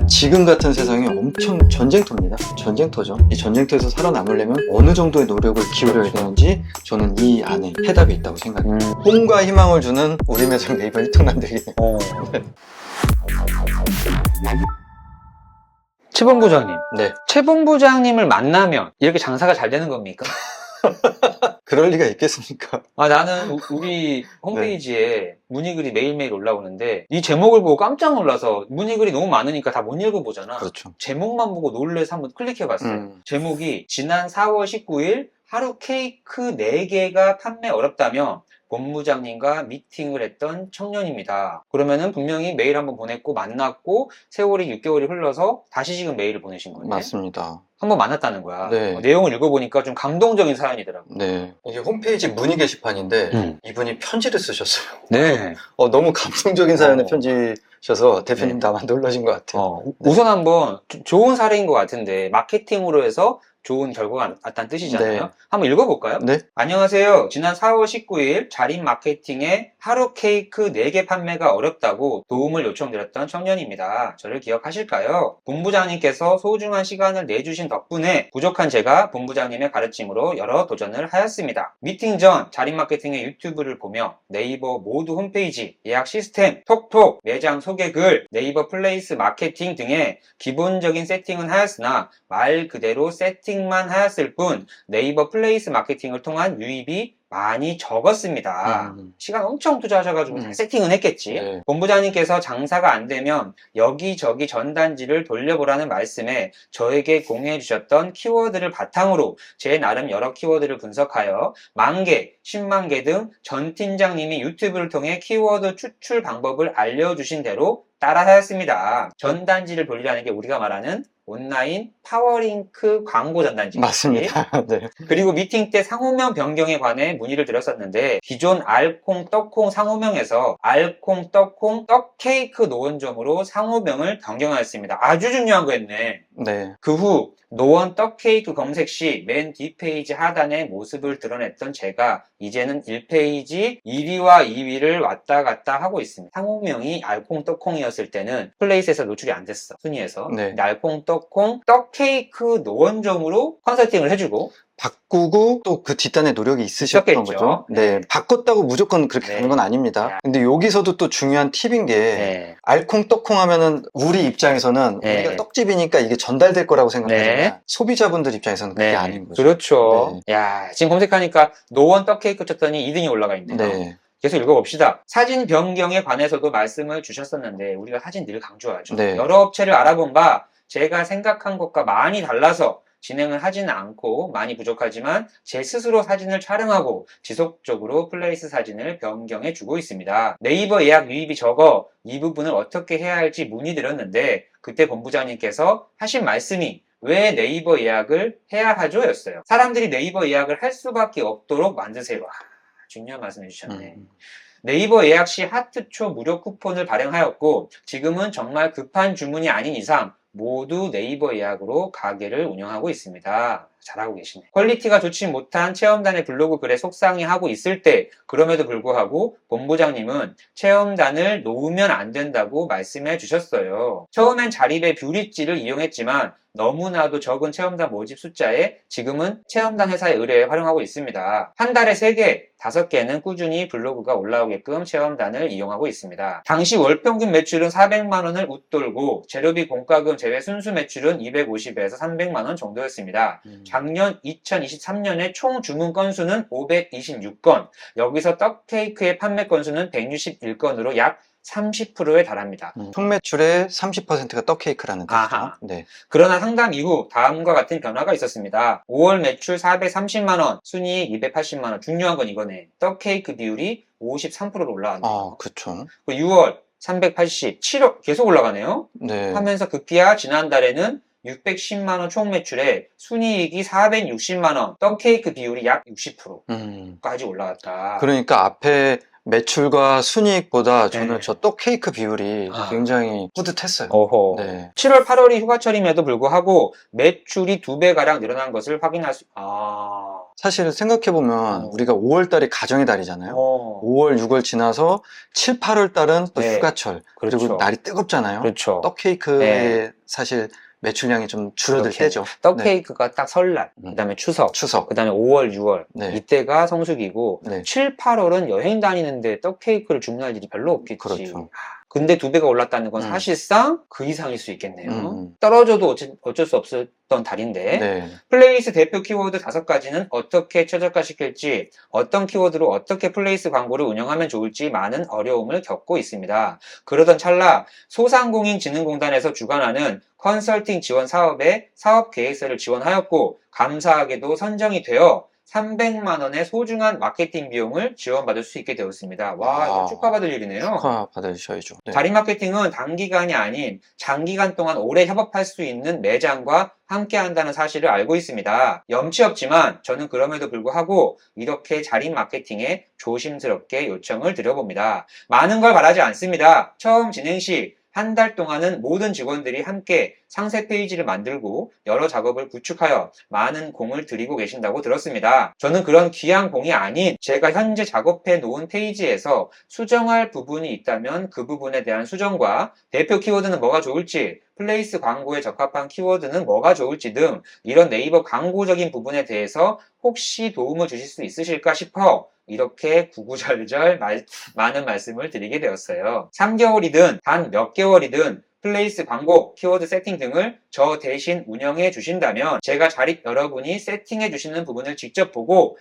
지금 같은 세상이 엄청 전쟁터입니다. 전쟁터죠. 이 전쟁터에서 살아남으려면 어느 정도의 노력을 기울여야 되는지 저는 이 안에 해답이 있다고 생각합니다. 꿈과 희망을 주는 우리 매장 네이버 1등 만들기. 최 본부장님, 네. 최 본부장님을 만나면 이렇게 장사가 잘 되는 겁니까? 그럴 리가 있겠습니까? 나는 우리 홈페이지에 문의글이 매일매일 올라오는데 이 제목을 보고 깜짝 놀라서 문의글이 너무 많으니까 다 못 읽어보잖아. 그렇죠. 제목만 보고 놀래서 한번 클릭해봤어요. 제목이 지난 4월 19일 하루 케이크 4개가 판매 어렵다며 본부장님과 미팅을 했던 청년입니다. 그러면은 분명히 메일 한번 보냈고 만났고 세월이 6개월이 흘러서 다시 지금 메일을 보내신 거네. 맞습니다. 한번 만났다는 거야. 네. 내용을 읽어보니까 좀 감동적인 사연이더라고. 네. 이게 홈페이지 문의 게시판인데 이분이 편지를 쓰셨어요. 네. 너무 감동적인 사연의 편지셔서 대표님 다 놀라신 것 같아요. 우선 한번 좋은 사례인 것 같은데 마케팅으로 해서 좋은 결과가 났다는 뜻이잖아요. 네. 한번 읽어볼까요? 네. 안녕하세요. 지난 4월 19일 자립 마케팅에 하루 케이크 4개 판매가 어렵다고 도움을 요청드렸던 청년입니다. 저를 기억하실까요? 본부장님께서 소중한 시간을 내주신 덕분에 부족한 제가 본부장님의 가르침으로 여러 도전을 하였습니다. 미팅 전 자립 마케팅의 유튜브를 보며 네이버 모두 홈페이지, 예약 시스템, 톡톡, 매장 소개글, 네이버 플레이스 마케팅 등의 기본적인 세팅은 하였으나 말 그대로 세팅만 하였을 뿐 네이버 플레이스 마케팅을 통한 유입이 많이 적었습니다. 시간 엄청 투자하셔가지고 다 세팅은 했겠지. 네. 본부장님께서 장사가 안 되면 여기저기 전단지를 돌려보라는 말씀에 저에게 공유해 주셨던 키워드를 바탕으로 제 나름 여러 키워드를 분석하여 10,000개, 10만 개 등 전 팀장님이 유튜브를 통해 키워드 추출 방법을 알려주신 대로 따라하였습니다. 전단지를 돌리라는 게 우리가 말하는 온라인 파워링크 광고 전단지. 맞습니다. 네. 그리고 미팅 때 상호명 변경에 관해 문의를 드렸었는데 기존 알콩, 떡콩 상호명에서 알콩, 떡콩, 떡케이크 노원점으로 상호명을 변경하였습니다. 아주 중요한 거 했네. 네. 그 후 노원 떡케이크 검색 시 맨 뒷페이지 하단에 모습을 드러냈던 제가 이제는 1페이지 1위와 2위를 왔다 갔다 하고 있습니다. 상호명이 알콩 떡콩이었을 때는 플레이스에서 노출이 안 됐어. 순위에서. 네. 근데 알콩 떡콩 떡케이크 노원점으로 컨설팅을 해주고 바꾸고 또 그 뒷단에 노력이 있으셨던 있었겠죠. 거죠. 네. 바꿨다고 무조건 그렇게 네. 가는 건 아닙니다. 근데 여기서도 또 중요한 팁인 게 네. 알콩 떡콩 하면은 우리 입장에서는 네. 우리가 떡집이니까 이게 전달될 거라고 생각하지만 네. 소비자분들 입장에서는 그게 아닌 거죠. 그렇죠. 야, 지금 검색하니까 노원 떡케이크 쳤더니 2등이 올라가 있네요. 네. 계속 읽어봅시다. 사진 변경에 관해서도 말씀을 주셨었는데 우리가 사진 늘 강조하죠. 네. 여러 업체를 알아본 바 제가 생각한 것과 많이 달라서 진행을 하지는 않고 많이 부족하지만 제 스스로 사진을 촬영하고 지속적으로 플레이스 사진을 변경해 주고 있습니다. 네이버 예약 유입이 적어 이 부분을 어떻게 해야 할지 문의드렸는데 그때 본부장님께서 하신 말씀이 왜 네이버 예약을 해야 하죠? 였어요. 사람들이 네이버 예약을 할 수밖에 없도록 만드세요. 중요한 말씀 해주셨네. 네이버 예약 시 하트초 무료 쿠폰을 발행하였고 지금은 정말 급한 주문이 아닌 이상 모두 네이버 예약으로 가게를 운영하고 있습니다. 잘하고 계시네. 퀄리티가 좋지 못한 체험단의 블로그 글에 속상해하고 있을 때 그럼에도 불구하고 본부장님은 체험단을 놓으면 안 된다고 말씀해 주셨어요. 처음엔 자립의 뷰리지를 이용했지만 너무나도 적은 체험단 모집 숫자에 지금은 체험단 회사의 의뢰에 활용하고 있습니다. 한 달에 3개, 5개는 꾸준히 블로그가 올라오게끔 체험단을 이용하고 있습니다. 당시 월평균 매출은 400만 원을 웃돌고 재료비 공과금 제외 순수 매출은 250에서 300만 원 정도였습니다. 작년 2023년에 총 주문 건수는 526건, 여기서 떡케이크의 판매 건수는 161건으로 약 30%에 달합니다. 총 매출의 30%가 떡케이크라는 뜻이죠. 네. 그러나 상담 이후 다음과 같은 변화가 있었습니다. 5월 매출 430만원, 순이익 280만원. 중요한 건 이거네. 떡케이크 비율이 53%로 올라왔네요. 그쵸. 6월 380, 7월 계속 올라가네요. 네. 하면서 급기야 지난달에는 610만원 총 매출에 순이익이 460만원, 떡케이크 비율이 약 60%까지 올라왔다. 그러니까 앞에 매출과 순이익보다 저는 네. 저 떡 케이크 비율이 아. 굉장히 뿌듯했어요. 어허. 네. 7월, 8월이 휴가철임에도 불구하고 매출이 2배가량 늘어난 것을 확인할 수, 사실 생각해보면 우리가 5월 달이 가정의 달이잖아요. 5월, 6월 지나서 7, 8월 달은 또 네. 휴가철. 그렇죠. 그리고 날이 뜨겁잖아요. 그렇죠. 떡 케이크의 네. 사실 매출량이 좀 줄어들 그렇게. 때죠. 떡 네. 케이크가 딱 설날, 그 다음에 추석, 추석. 그 다음에 5월, 6월. 네. 이때가 성수기고, 네. 7, 8월은 여행 다니는데 떡 케이크를 주문할 일이 별로 없겠지. 그렇죠. 근데 2배가 올랐다는 건 사실상 그 이상일 수 있겠네요. 음. 떨어져도 어쩔 수 없었던 달인데, 네. 플레이스 대표 키워드 5가지는 어떻게 최적화시킬지, 어떤 키워드로 어떻게 플레이스 광고를 운영하면 좋을지 많은 어려움을 겪고 있습니다. 그러던 찰나 소상공인진흥공단에서 주관하는 컨설팅 지원 사업에 사업 계획서를 지원하였고, 감사하게도 선정이 되어 300만 원의 소중한 마케팅 비용을 지원받을 수 있게 되었습니다. 와, 이거 축하받을 일이네요. 축하 받으셔야죠. 네. 자리 마케팅은 단기간이 아닌 장기간 동안 오래 협업할 수 있는 매장과 함께 한다는 사실을 알고 있습니다. 염치 없지만 저는 그럼에도 불구하고 이렇게 자리 마케팅에 조심스럽게 요청을 드려봅니다. 많은 걸 바라지 않습니다. 처음 진행 시 한 달 동안은 모든 직원들이 함께 상세 페이지를 만들고 여러 작업을 구축하여 많은 공을 들이고 계신다고 들었습니다. 저는 그런 귀한 공이 아닌 제가 현재 작업해 놓은 페이지에서 수정할 부분이 있다면 그 부분에 대한 수정과 대표 키워드는 뭐가 좋을지, 플레이스 광고에 적합한 키워드는 뭐가 좋을지 등 이런 네이버 광고적인 부분에 대해서 혹시 도움을 주실 수 있으실까 싶어 이렇게 구구절절 많은 말씀을 드리게 되었어요. 3개월이든 단 몇 개월이든 플레이스 광고, 키워드 세팅 등을 저 대신 운영해 주신다면 제가 여러분이 세팅해 주시는 부분을 직접 보고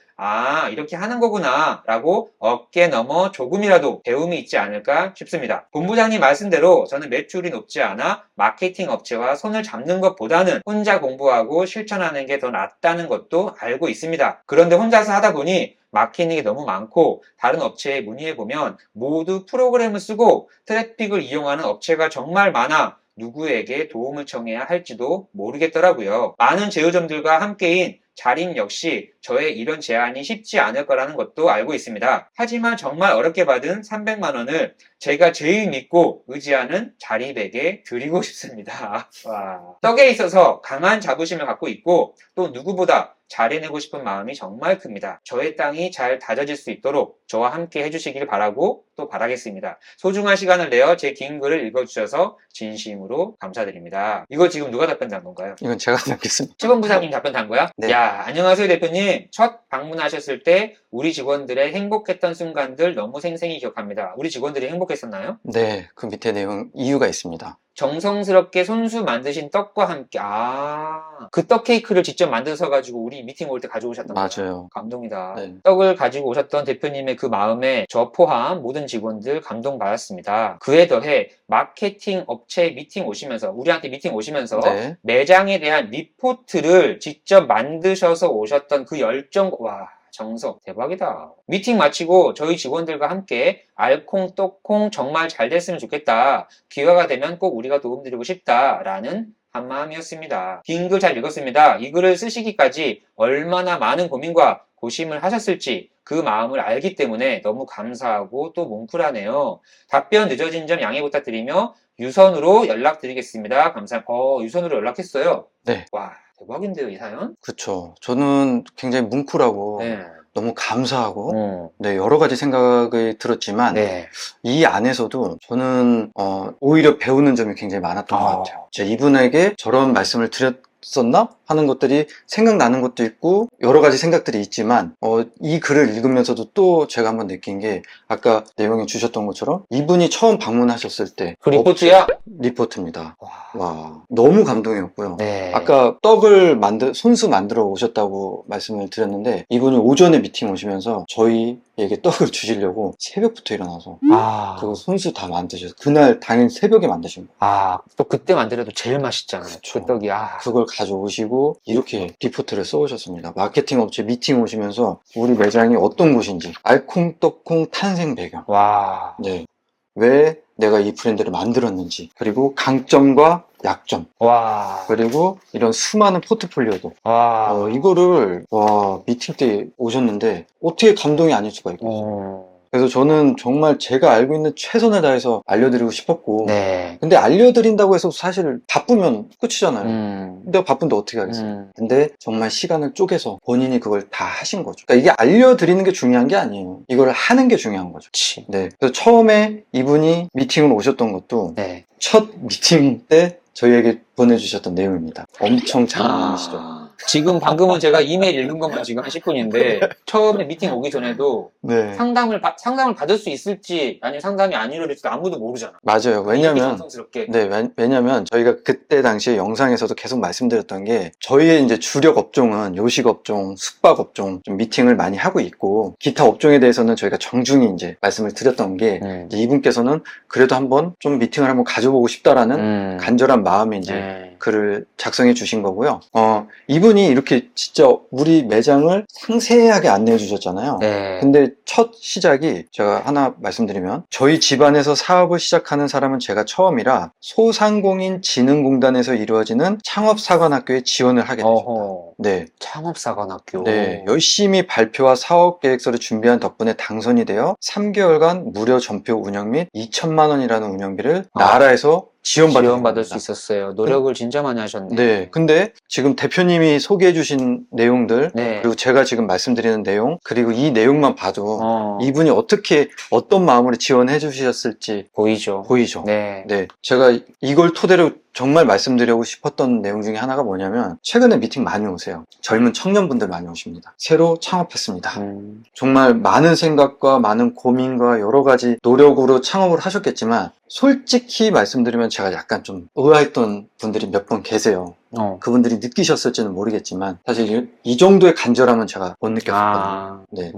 이렇게 하는 거구나 라고 어깨 넘어 조금이라도 배움이 있지 않을까 싶습니다. 본부장님 말씀대로 저는 매출이 높지 않아 마케팅 업체와 손을 잡는 것보다는 혼자 공부하고 실천하는 게 더 낫다는 것도 알고 있습니다. 그런데 혼자서 하다 보니 마케팅이 너무 많고 다른 업체에 문의해보면 모두 프로그램을 쓰고 트래픽을 이용하는 업체가 정말 많아 누구에게 도움을 청해야 할지도 모르겠더라고요. 많은 제휴점들과 함께인 자림 역시 저의 이런 제안이 쉽지 않을 거라는 것도 알고 있습니다. 하지만 정말 어렵게 받은 300만 원을 제가 제일 믿고 의지하는 자립에게 드리고 싶습니다. 와. 떡에 있어서 강한 자부심을 갖고 있고 또 누구보다 잘해내고 싶은 마음이 정말 큽니다. 저의 땅이 잘 다져질 수 있도록 저와 함께 해주시길 바라고 또 바라겠습니다. 소중한 시간을 내어 제 긴 글을 읽어주셔서 진심으로 감사드립니다. 이거 지금 누가 답변 단 건가요? 이건 제가 답겠습니다. 최범 부장님 답변 단 거야? 네. 야, 안녕하세요 대표님. 첫 방문하셨을 때 우리 직원들의 행복했던 순간들 너무 생생히 기억합니다. 우리 직원들이 행복했었나요? 네, 그 밑에 내용 이유가 있습니다. 정성스럽게 손수 만드신 떡과 함께 그 떡 케이크를 직접 만드셔 가지고 우리 미팅 올 때 가져오셨던 거예요. 맞아요. 감동이다. 네. 떡을 가지고 오셨던 대표님의 그 마음에 저 포함 모든 직원들 감동받았습니다. 그에 더해 마케팅 업체 미팅 오시면서 우리한테 미팅 오시면서 네. 매장에 대한 리포트를 직접 만드셔서 오셨던 그 열정, 와 정성 대박이다. 미팅 마치고 저희 직원들과 함께 알콩 떡콩 정말 잘 됐으면 좋겠다. 기회가 되면 꼭 우리가 도움드리고 싶다라는 한마음이었습니다. 긴 글 잘 읽었습니다. 이 글을 쓰시기까지 얼마나 많은 고민과 고심을 하셨을지 그 마음을 알기 때문에 너무 감사하고 또 뭉클하네요. 답변 늦어진 점 양해 부탁드리며 유선으로 연락드리겠습니다. 감사합니다. 유선으로 연락했어요? 네. 와, 대박인데요, 이 사연? 그렇죠. 저는 굉장히 뭉클하고 네. 너무 감사하고 네, 여러 가지 생각이 들었지만 네. 이 안에서도 저는 오히려 배우는 점이 굉장히 많았던 것 같아요. 제가 이분에게 저런 말씀을 드렸었나 하는 것들이 생각나는 것도 있고 여러 가지 생각들이 있지만 이 글을 읽으면서도 또 제가 한번 느낀 게 아까 내용에 주셨던 것처럼 이분이 처음 방문하셨을 때 그 리포트야? 리포트입니다. 와. 와, 너무 감동이었고요. 네. 아까 떡을 손수 만들어 오셨다고 말씀을 드렸는데 이분이 오전에 미팅 오시면서 저희에게 떡을 주시려고 새벽부터 일어나서 그거 손수 다 만드셔서 그날 당일 새벽에 만드신 거예요. 또 그때 만들어도 제일 맛있잖아요. 그쵸. 그 떡이. 그걸 가져오시고 이렇게 리포트를 써오셨습니다. 마케팅 업체 미팅 오시면서 우리 매장이 어떤 곳인지 알콩떡콩 탄생 배경, 와. 네, 왜 내가 이 브랜드를 만들었는지, 그리고 강점과 약점, 와. 그리고 이런 수많은 포트폴리오들 와. 이거를 미팅 때 오셨는데 어떻게 감동이 아닐 수가 있겠어요. 그래서 저는 정말 제가 알고 있는 최선을 다해서 알려드리고 싶었고 네. 근데 알려드린다고 해서 사실 바쁘면 끝이잖아요. 내가 바쁜데 어떻게 하겠어요. 근데 정말 시간을 쪼개서 본인이 그걸 다 하신 거죠. 그러니까 이게 알려드리는 게 중요한 게 아니에요. 이걸 하는 게 중요한 거죠. 그치. 네. 그래서 처음에 이분이 미팅으로 오셨던 것도 네. 첫 미팅 때 저희에게 보내주셨던 내용입니다. 엄청 장난이시죠. 지금 방금은 제가 이메일 읽은 것만 지금 한 10분인데 처음에 미팅 오기 전에도 네. 상담을 받을 수 있을지 아니면 상담이 안 이루어질지 아무도 모르잖아. 맞아요. 이렇게 왜냐면 정성스럽게. 네, 왜냐면 저희가 그때 당시에 영상에서도 계속 말씀드렸던 게 저희의 이제 주력 업종은 요식 업종, 숙박 업종 좀 미팅을 많이 하고 있고 기타 업종에 대해서는 저희가 정중히 이제 말씀을 드렸던 게 이제 이분께서는 그래도 한번 좀 미팅을 한번 가져보고 싶다라는 간절한 마음에 이제 글을 작성해 주신 거고요. 이분이 이렇게 진짜 우리 매장을 상세하게 안내해 주셨잖아요. 네. 근데 첫 시작이 제가 하나 말씀드리면 저희 집안에서 사업을 시작하는 사람은 제가 처음이라 소상공인 진흥공단에서 이루어지는 창업사관학교에 지원을 하게 됐습니다. 네. 창업사관학교. 네. 열심히 발표와 사업 계획서를 준비한 덕분에 당선이 되어 3개월간 무료 전표 운영 및 2천만 원이라는 운영비를 나라에서 지원받을 수 있었어요. 노력을 진짜 많이 하셨네. 네. 근데 지금 대표님이 소개해 주신 내용들, 네. 그리고 제가 지금 말씀드리는 내용, 그리고 이 내용만 봐도 이분이 어떤 마음으로 지원해 주셨을지 보이죠. 네. 네. 제가 이걸 토대로 정말 말씀드리고 싶었던 내용 중에 하나가 뭐냐면 최근에 미팅 많이 오세요. 젊은 청년분들 많이 오십니다. 새로 창업했습니다. 정말 많은 생각과 많은 고민과 여러 가지 노력으로 창업을 하셨겠지만 솔직히 말씀드리면 제가 약간 좀 의아했던 분들이 몇 분 계세요. 그분들이 느끼셨을지는 모르겠지만 사실 이 정도의 간절함은 제가 못 느꼈거든요. 네.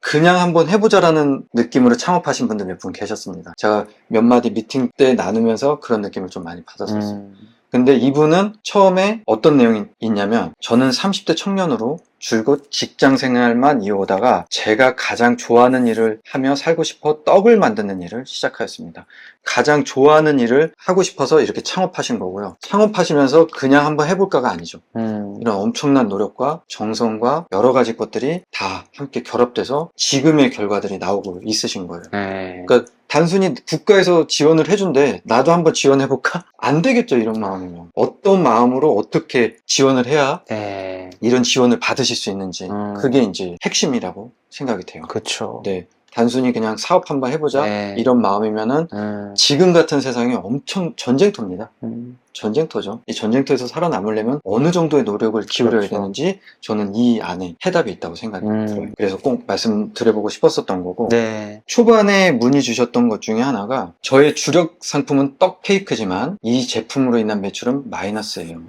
그냥 한번 해보자라는 느낌으로 창업하신 분들 몇 분 계셨습니다. 제가 몇 마디 미팅 때 나누면서 그런 느낌을 좀 많이 받았었어요. 근데 이분은 처음에 어떤 내용이 있냐면 저는 30대 청년으로 줄곧 직장 생활만 이어오다가 제가 가장 좋아하는 일을 하며 살고 싶어 떡을 만드는 일을 시작하였습니다. 가장 좋아하는 일을 하고 싶어서 이렇게 창업하신 거고요. 창업하시면서 그냥 한번 해볼까가 아니죠. 이런 엄청난 노력과 정성과 여러 가지 것들이 다 함께 결합돼서 지금의 결과들이 나오고 있으신 거예요. 그러니까 단순히 국가에서 지원을 해준대 나도 한번 지원해볼까? 안 되겠죠, 이런 마음이면. 어떤 마음으로 어떻게 지원을 해야 이런 지원을 받으실 수 있는지 그게 이제 핵심이라고 생각이 돼요. 그렇죠. 네. 단순히 그냥 사업 한번 해보자 이런 마음이면은 지금 같은 세상이 엄청 전쟁터입니다. 전쟁터죠. 이 전쟁터에서 살아남으려면 어느 정도의 노력을 기울여야 되는지 저는 이 안에 해답이 있다고 생각이 들어요. 그래서 꼭 말씀드려보고 싶었었던 거고 초반에 문의 주셨던 것 중에 하나가 저의 주력 상품은 떡 케이크지만 이 제품으로 인한 매출은 마이너스예요.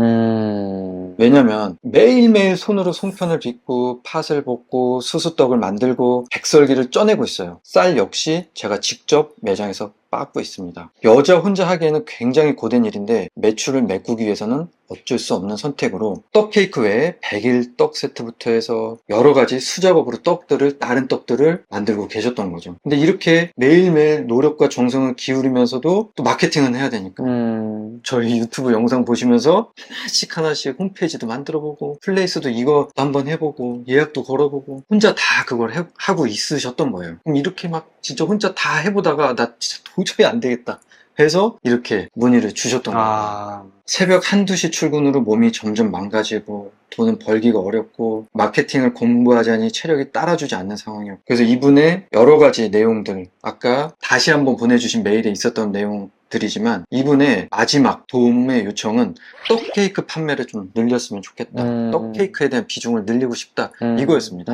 왜냐면 매일매일 손으로 송편을 빚고 팥을 볶고 수수떡을 만들고 백설기를 쪄내고 있어요. 쌀 역시 제가 직접 매장에서 빻고 있습니다. 여자 혼자 하기에는 굉장히 고된 일인데 매출을 메꾸기 위해서는 어쩔 수 없는 선택으로 떡 케이크 외에 100일 떡 세트부터 해서 여러 가지 수작업으로 다른 떡들을 만들고 계셨던 거죠. 근데 이렇게 매일매일 노력과 정성을 기울이면서도 또 마케팅은 해야 되니까 저희 유튜브 영상 보시면서 하나씩 홈페이지도 만들어보고 플레이스도 이거 한번 해보고 예약도 걸어보고 혼자 다 그걸 하고 있으셨던 거예요. 그럼 이렇게 막 진짜 혼자 다 해보다가 나 진짜 도저히 안 되겠다 해서 이렇게 문의를 주셨던 거예요. 새벽 1~2시 출근으로 몸이 점점 망가지고 돈은 벌기가 어렵고 마케팅을 공부하자니 체력이 따라주지 않는 상황이었고 그래서 이분의 여러 가지 내용들 아까 다시 한번 보내주신 메일에 있었던 내용들이지만 이분의 마지막 도움의 요청은 떡 케이크 판매를 좀 늘렸으면 좋겠다. 떡 케이크에 대한 비중을 늘리고 싶다. 이거였습니다.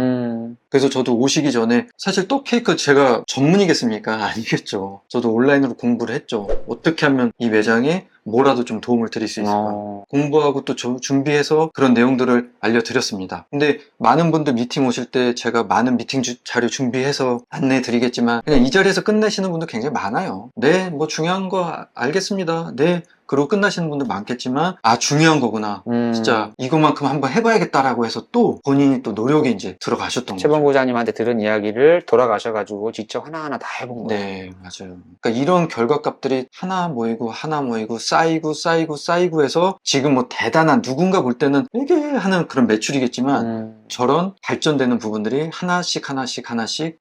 그래서 저도 오시기 전에 사실 떡 케이크 제가 전문이겠습니까? 아니겠죠. 저도 온라인으로 공부를 했죠. 어떻게 하면 이 매장에 뭐라도 좀 도움을 드릴 수 있을까 공부하고 또 준비해서 그런 내용들을 알려드렸습니다. 근데 많은 분들 미팅 오실 때 제가 많은 미팅 자료 준비해서 안내해 드리겠지만 그냥 이 자리에서 끝내시는 분들 굉장히 많아요. 네, 뭐 중요한 거 알겠습니다. 네, 그러고 끝나시는 분들 많겠지만 중요한 거구나. 진짜 이것만큼 한번 해봐야겠다라고 해서 또 본인이 또 노력에 이제 들어가셨던 거죠. 최범 부장님한테 들은 이야기를 돌아가셔가지고 직접 하나하나 다 해본 거예요. 네, 맞아요. 그러니까 이런 결과값들이 하나 모이고 쌓이고 해서 지금 뭐 대단한 누군가 볼 때는 되게 하는 그런 매출이겠지만 저런 발전되는 부분들이 하나씩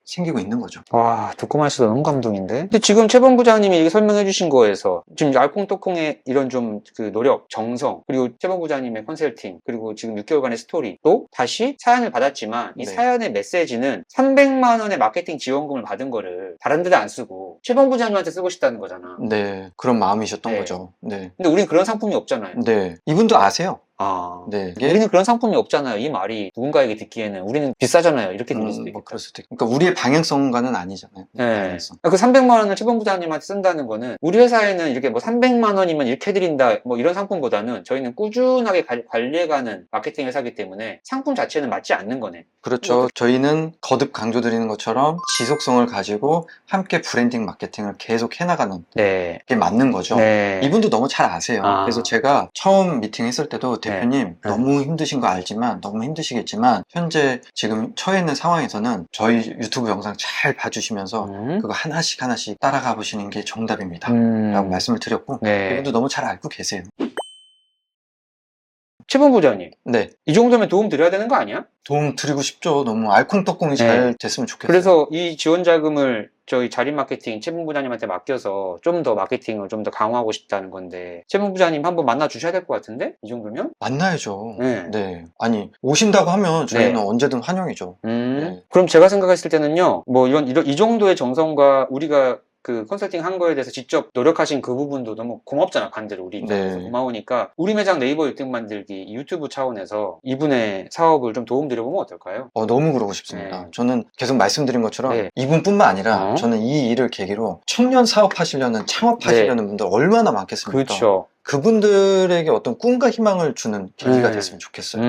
생기고 있는 거죠. 와, 듣고만 있어도 너무 감동인데? 근데 지금 최범 부장님이 이렇게 설명해 주신 거에서 지금 알콩달콩의 이런 좀 그 노력, 정성, 그리고 최범 부장님의 컨설팅, 그리고 지금 6개월간의 스토리, 또 다시 사연을 받았지만 이 네. 사연의 메시지는 300만 원의 마케팅 지원금을 받은 거를 다른 데다 안 쓰고 최범 부장님한테 쓰고 싶다는 거잖아. 네, 그런 마음이셨던 네. 거죠. 네. 근데 우린 그런 상품이 없잖아요. 네. 이분도 아세요. 아, 네. 이게 우리는 그런 상품이 없잖아요. 이 말이 누군가에게 듣기에는 우리는 비싸잖아요. 이렇게 들릴 수도 뭐 있겠다. 그럴 수도 있고. 그러니까 우리의 방향성과는 아니잖아요. 네. 방향성. 그 300만 원을 최범 부장님한테 쓴다는 거는 우리 회사에는 이렇게 뭐 300만 원이면 이렇게 해드린다 뭐 이런 상품보다는 저희는 꾸준하게 관리해가는 마케팅 회사이기 때문에 상품 자체는 맞지 않는 거네. 그렇죠. 저희는 거듭 강조드리는 것처럼 지속성을 가지고 함께 브랜딩 마케팅을 계속 해나가는 네. 게 맞는 거죠. 네. 이분도 너무 잘 아세요. 아. 그래서 제가 처음 미팅했을 때도 대표님 네. 너무 힘드신 거 알지만 너무 힘드시겠지만 현재 지금 처해 있는 상황에서는 저희 유튜브 영상 잘 봐주시면서 그거 하나씩 따라가 보시는 게 정답입니다. 라고 말씀을 드렸고 네. 이분도 너무 잘 알고 계세요. 최범 부장님, 네. 이 정도면 도움 드려야 되는 거 아니야? 도움 드리고 싶죠. 너무 알콩달콩이 잘 됐으면 좋겠어요. 그래서 이 지원 자금을 저희 자립 마케팅 최범 부장님한테 맡겨서 좀 더 마케팅을 좀 더 강화하고 싶다는 건데 최범 부장님 한번 만나 주셔야 될 것 같은데? 이 정도면? 만나야죠. 네. 네. 아니 오신다고 하면 저희는 네. 언제든 환영이죠. 네. 그럼 제가 생각했을 때는요, 뭐 이 정도의 정성과 우리가 그 컨설팅 한 거에 대해서 직접 노력하신 그 부분도 너무 고맙잖아, 반대로 우리 입장에서. 네. 고마우니까 우리 매장 네이버 1등 만들기 이 유튜브 차원에서 이분의 사업을 좀 도움 드려보면 어떨까요? 너무 그러고 싶습니다. 네. 저는 계속 말씀드린 것처럼 네. 이분뿐만 아니라 저는 이 일을 계기로 청년 사업하시려는 창업하시려는 분들 얼마나 많겠습니까? 그렇죠. 그분들에게 어떤 꿈과 희망을 주는 계기가 됐으면 좋겠어요.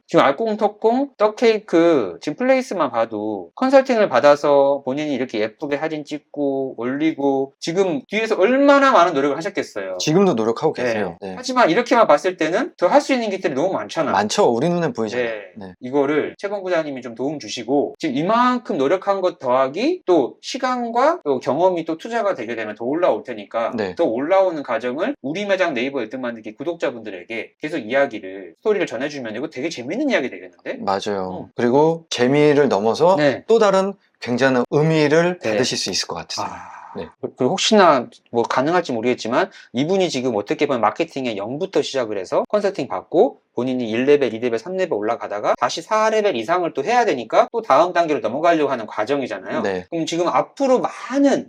지금 알콩달콩 떡케이크 지금 플레이스만 봐도 컨설팅을 받아서 본인이 이렇게 예쁘게 사진 찍고 올리고 지금 뒤에서 얼마나 많은 노력을 하셨겠어요. 지금도 노력하고 네. 계세요. 네. 하지만 이렇게만 봤을 때는 더 할 수 있는 것들이 너무 많잖아요. 많죠. 우리 눈엔 보이잖아요. 네. 네. 이거를 최범 부장님이 좀 도움 주시고 지금 이만큼 노력한 것 더하기 또 시간과 또 경험이 또 투자가 되게 되면 더 올라올 테니까 네. 더 올라오는 과정을 우리 매장 네이버 1등 만들기 구독자분들에게 계속 이야기를 스토리를 전해주면 이거 되게 재밌는 이야기 되겠는데? 맞아요. 그리고 재미를 넘어서 네. 또 다른 굉장한 의미를 네. 받으실 수 있을 것 같아요. 네. 그리고 혹시나 뭐 가능할지 모르겠지만 이분이 지금 어떻게 보면 마케팅에 0부터 시작을 해서 컨설팅 받고 본인이 1레벨, 2레벨, 3레벨 올라가다가 다시 4레벨 이상을 또 해야 되니까 또 다음 단계로 넘어가려고 하는 과정이잖아요. 네. 그럼 지금 앞으로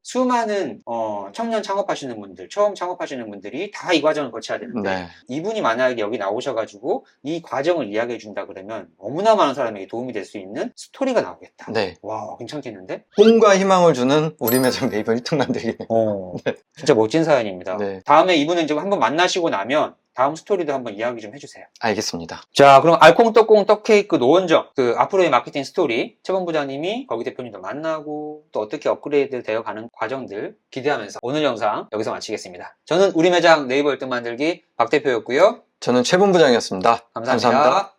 수많은 청년 창업하시는 분들, 처음 창업하시는 분들이 다 이 과정을 거쳐야 되는데 네. 이분이 만약에 여기 나오셔가지고 이 과정을 이야기해 준다 그러면 너무나 많은 사람에게 도움이 될 수 있는 스토리가 나오겠다. 네. 와, 괜찮겠는데? 꿈과 희망을 주는 우리 매장 네이버 1등 만들기. 네. 진짜 멋진 사연입니다. 네. 다음에 이분은 지금 한번 만나시고 나면 다음 스토리도 한번 이야기 좀 해주세요. 알겠습니다. 자, 그럼 알콩떡콩 떡케이크 노원정 그 앞으로의 마케팅 스토리 최범 부장님이 거기 대표님도 만나고 또 어떻게 업그레이드 되어 가는 과정들 기대하면서 오늘 영상 여기서 마치겠습니다. 저는 우리 매장 네이버 1등 만들기 박 대표였고요. 저는 최 본부장이었습니다. 감사합니다.